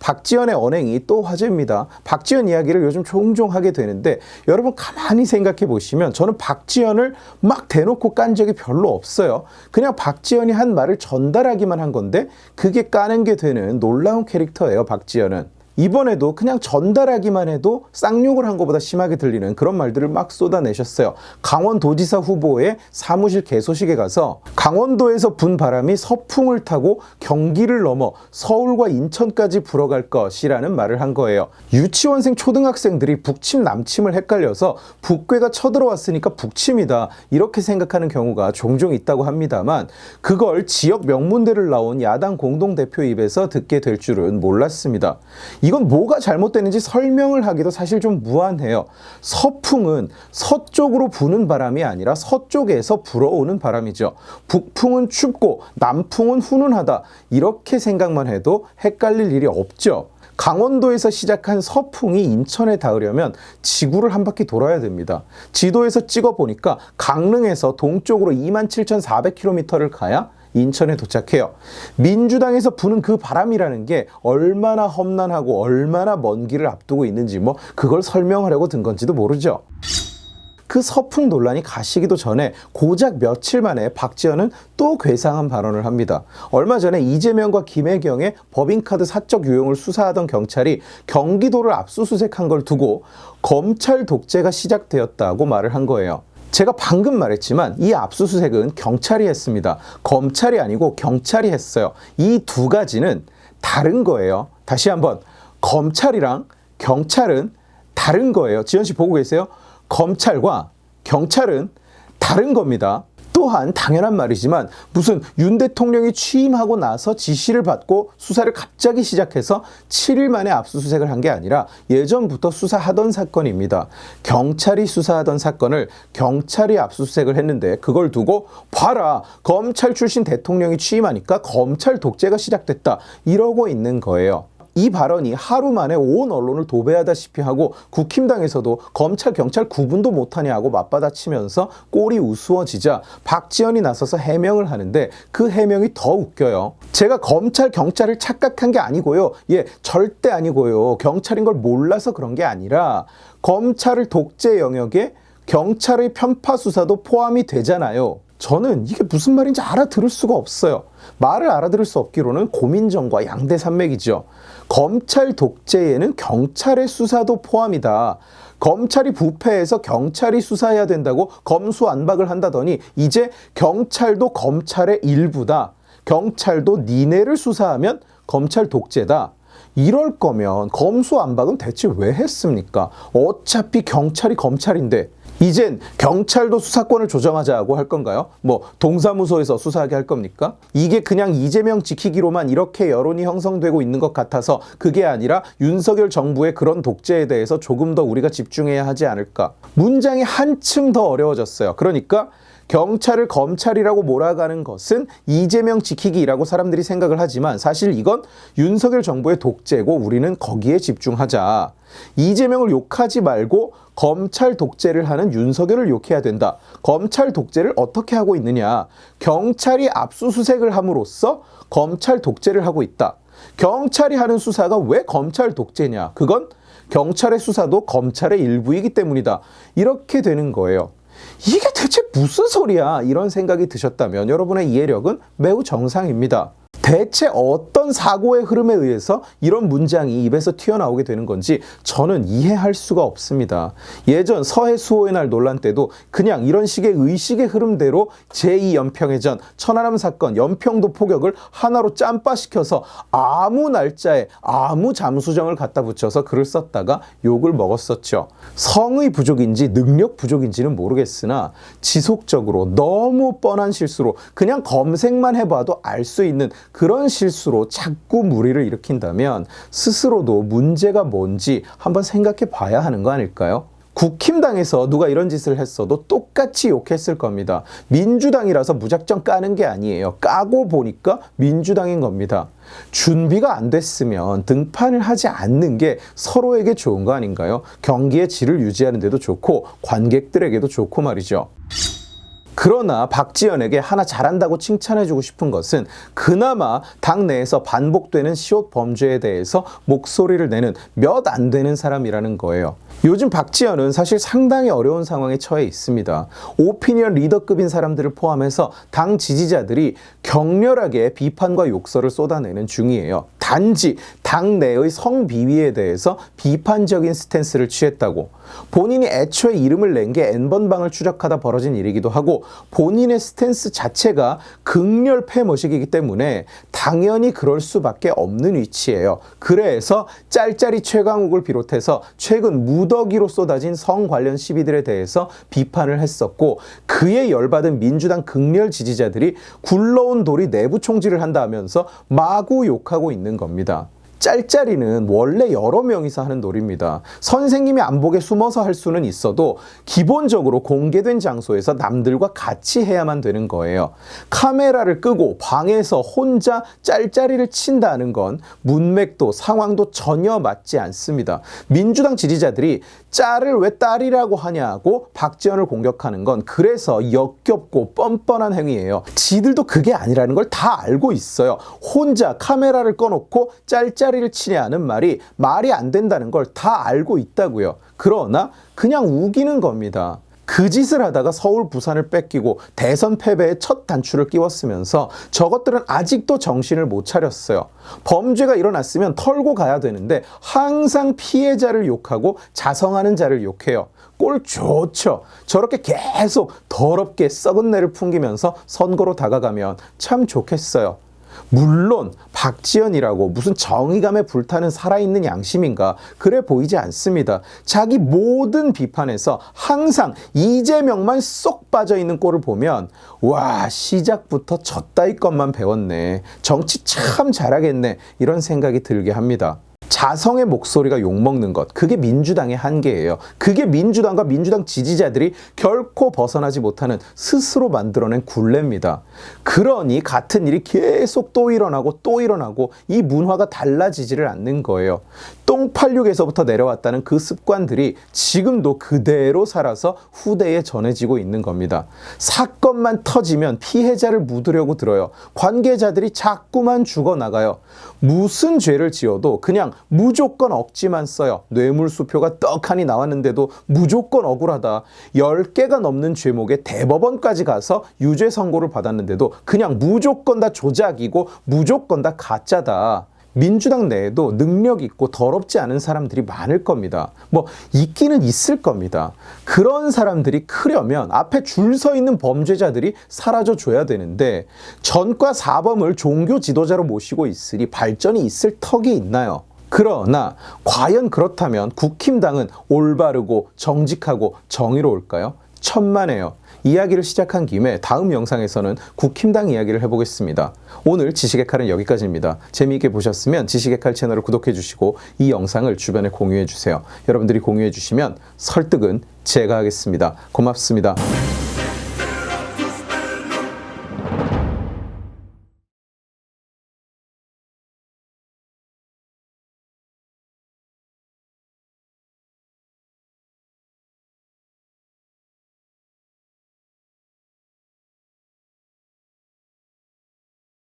박지원의 언행이 또 화제입니다. 박지원 이야기를 요즘 종종 하게 되는데 여러분 가만히 생각해 보시면 저는 박지원을 막 대놓고 깐 적이 별로 없어요. 그냥 박지원이 한 말을 전달하기만 한 건데 그게 까는 게 되는 놀라운 캐릭터예요, 박지원은. 이번에도 그냥 전달하기만 해도 쌍욕을 한 것보다 심하게 들리는 그런 말들을 막 쏟아내셨어요. 강원도지사 후보의 사무실 개소식에 가서 강원도에서 분 바람이 서풍을 타고 경기를 넘어 서울과 인천까지 불어갈 것이라는 말을 한 거예요. 유치원생 초등학생들이 북침 남침을 헷갈려서 북괴가 쳐들어왔으니까 북침이다 이렇게 생각하는 경우가 종종 있다고 합니다만 그걸 지역 명문대를 나온 야당 공동대표 입에서 듣게 될 줄은 몰랐습니다. 이건 뭐가 잘못되는지 설명을 하기도 사실 좀 무안해요. 서풍은 서쪽으로 부는 바람이 아니라 서쪽에서 불어오는 바람이죠. 북풍은 춥고 남풍은 훈훈하다. 이렇게 생각만 해도 헷갈릴 일이 없죠. 강원도에서 시작한 서풍이 인천에 닿으려면 지구를 한 바퀴 돌아야 됩니다. 지도에서 찍어보니까 강릉에서 동쪽으로 27,400km를 가야 인천에 도착해요. 민주당에서 부는 그 바람이라는 게 얼마나 험난하고 얼마나 먼 길을 앞두고 있는지 그걸 설명하려고 든 건지도 모르죠. 그 서풍 논란이 가시기도 전에 고작 며칠 만에 박지원은 또 괴상한 발언을 합니다. 얼마 전에 이재명과 김혜경의 법인카드 사적 유용을 수사하던 경찰이 경기도를 압수수색한 걸 두고 검찰 독재가 시작되었다고 말을 한 거예요. 제가 방금 말했지만 이 압수수색은 경찰이 했습니다. 검찰이 아니고 경찰이 했어요. 이 두 가지는 다른 거예요. 다시 한번 검찰이랑 경찰은 다른 거예요. 지현 씨 보고 계세요? 검찰과 경찰은 다른 겁니다. 또한 당연한 말이지만 무슨 윤 대통령이 취임하고 나서 지시를 받고 수사를 갑자기 시작해서 7일 만에 압수수색을 한 게 아니라 예전부터 수사하던 사건입니다. 경찰이 수사하던 사건을 경찰이 압수수색을 했는데 그걸 두고 봐라, 검찰 출신 대통령이 취임하니까 검찰 독재가 시작됐다 이러고 있는 거예요. 이 발언이 하루 만에 온 언론을 도배하다시피 하고 국힘당에서도 검찰 경찰 구분도 못하냐고 맞받아치면서 꼴이 우스워지자 박지원이 나서서 해명을 하는데 그 해명이 더 웃겨요. 제가 검찰 경찰을 착각한 게 아니고요. 절대 아니고요. 경찰인 걸 몰라서 그런 게 아니라 검찰을 독재 영역에 경찰의 편파 수사도 포함이 되잖아요. 저는 이게 무슨 말인지 알아들을 수가 없어요. 말을 알아들을 수 없기로는 고민정과 양대산맥이죠. 검찰 독재에는 경찰의 수사도 포함이다. 검찰이 부패해서 경찰이 수사해야 된다고 검수안박을 한다더니 이제 경찰도 검찰의 일부다. 경찰도 니네를 수사하면 검찰 독재다. 이럴 거면 검수안박은 대체 왜 했습니까? 어차피 경찰이 검찰인데 이젠 경찰도 수사권을 조정하자고 할 건가요? 동사무소에서 수사하게 할 겁니까? 이게 그냥 이재명 지키기로만 이렇게 여론이 형성되고 있는 것 같아서 그게 아니라 윤석열 정부의 그런 독재에 대해서 조금 더 우리가 집중해야 하지 않을까? 문장이 한층 더 어려워졌어요. 그러니까 경찰을 검찰이라고 몰아가는 것은 이재명 지키기라고 사람들이 생각을 하지만 사실 이건 윤석열 정부의 독재고 우리는 거기에 집중하자. 이재명을 욕하지 말고 검찰 독재를 하는 윤석열을 욕해야 된다. 검찰 독재를 어떻게 하고 있느냐. 경찰이 압수수색을 함으로써 검찰 독재를 하고 있다. 경찰이 하는 수사가 왜 검찰 독재냐. 그건 경찰의 수사도 검찰의 일부이기 때문이다. 이렇게 되는 거예요. 이게 대체 무슨 소리야? 이런 생각이 드셨다면 여러분의 이해력은 매우 정상입니다. 대체 어떤 사고의 흐름에 의해서 이런 문장이 입에서 튀어나오게 되는 건지 저는 이해할 수가 없습니다. 예전 서해 수호의 날 논란 때도 그냥 이런 식의 의식의 흐름대로 제2연평해전, 천안함 사건, 연평도 포격을 하나로 짬바시켜서 아무 날짜에 아무 잠수정을 갖다 붙여서 글을 썼다가 욕을 먹었었죠. 성의 부족인지 능력 부족인지는 모르겠으나 지속적으로 너무 뻔한 실수로 그냥 검색만 해봐도 알 수 있는 그런 실수로 자꾸 무리를 일으킨다면 스스로도 문제가 뭔지 한번 생각해 봐야 하는 거 아닐까요? 국힘당에서 누가 이런 짓을 했어도 똑같이 욕했을 겁니다. 민주당이라서 무작정 까는 게 아니에요. 까고 보니까 민주당인 겁니다. 준비가 안 됐으면 등판을 하지 않는 게 서로에게 좋은 거 아닌가요? 경기의 질을 유지하는 데도 좋고 관객들에게도 좋고 말이죠. 그러나 박지원에게 하나 잘한다고 칭찬해주고 싶은 것은 그나마 당 내에서 반복되는 시옷 범죄에 대해서 목소리를 내는 몇 안 되는 사람이라는 거예요. 요즘 박지원은 사실 상당히 어려운 상황에 처해 있습니다. 오피니언 리더급인 사람들을 포함해서 당 지지자들이 격렬하게 비판과 욕설을 쏟아내는 중이에요. 단지 당 내의 성비위에 대해서 비판적인 스탠스를 취했다고, 본인이 애초에 이름을 낸 게 N번방을 추적하다 벌어진 일이기도 하고 본인의 스탠스 자체가 극렬 패머식이기 때문에 당연히 그럴 수밖에 없는 위치예요. 그래서 짤짤이 최강욱을 비롯해서 최근 무더기로 쏟아진 성 관련 시비들에 대해서 비판을 했었고, 그에 열받은 민주당 극렬 지지자들이 굴러온 돌이 내부 총질을 한다 하면서 마구 욕하고 있는 겁니다. 짤짤이는 원래 여러 명이서 하는 놀이입니다. 선생님이 안보게 숨어서 할 수는 있어도 기본적으로 공개된 장소에서 남들과 같이 해야만 되는 거예요. 카메라를 끄고 방에서 혼자 짤짤이를 친다는 건 문맥도 상황도 전혀 맞지 않습니다. 민주당 지지자들이 짤을 왜 딸이라고 하냐고 박지원을 공격하는 건 그래서 역겹고 뻔뻔한 행위예요. 지들도 그게 아니라는 걸 다 알고 있어요. 혼자 카메라를 꺼놓고 짤짤이를 치냐는 말이 안 된다는 걸 다 알고 있다고요. 그러나 그냥 우기는 겁니다. 그 짓을 하다가 서울, 부산을 뺏기고 대선 패배에 첫 단추를 끼웠으면서 저것들은 아직도 정신을 못 차렸어요. 범죄가 일어났으면 털고 가야 되는데 항상 피해자를 욕하고 자성하는 자를 욕해요. 꼴 좋죠. 저렇게 계속 더럽게 썩은 내를 풍기면서 선거로 다가가면 참 좋겠어요. 물론 박지원이라고 무슨 정의감에 불타는 살아있는 양심인가 그래 보이지 않습니다. 자기 모든 비판에서 항상 이재명만 쏙 빠져있는 꼴을 보면 와, 시작부터 저따위 것만 배웠네, 정치 참 잘하겠네, 이런 생각이 들게 합니다. 자성의 목소리가 욕먹는 것, 그게 민주당의 한계예요. 그게 민주당과 민주당 지지자들이 결코 벗어나지 못하는 스스로 만들어낸 굴레입니다. 그러니 같은 일이 계속 또 일어나고 이 문화가 달라지지를 않는 거예요. 똥86에서부터 내려왔다는 그 습관들이 지금도 그대로 살아서 후대에 전해지고 있는 겁니다. 사건만 터지면 피해자를 묻으려고 들어요. 관계자들이 자꾸만 죽어나가요. 무슨 죄를 지어도 그냥 무조건 억지만 써요. 뇌물수표가 떡하니 나왔는데도 무조건 억울하다. 10개가 넘는 죄목에 대법원까지 가서 유죄 선고를 받았는데도 그냥 무조건 다 조작이고 무조건 다 가짜다. 민주당 내에도 능력 있고 더럽지 않은 사람들이 많을 겁니다. 뭐 있기는 있을 겁니다. 그런 사람들이 크려면 앞에 줄 서 있는 범죄자들이 사라져 줘야 되는데 전과 사범을 종교 지도자로 모시고 있으니 발전이 있을 턱이 있나요? 그러나 과연 그렇다면 국힘당은 올바르고 정직하고 정의로울까요? 천만에요. 이야기를 시작한 김에 다음 영상에서는 국힘당 이야기를 해보겠습니다. 오늘 지식의 칼은 여기까지입니다. 재미있게 보셨으면 지식의 칼 채널을 구독해 주시고 이 영상을 주변에 공유해 주세요. 여러분들이 공유해 주시면 설득은 제가 하겠습니다. 고맙습니다.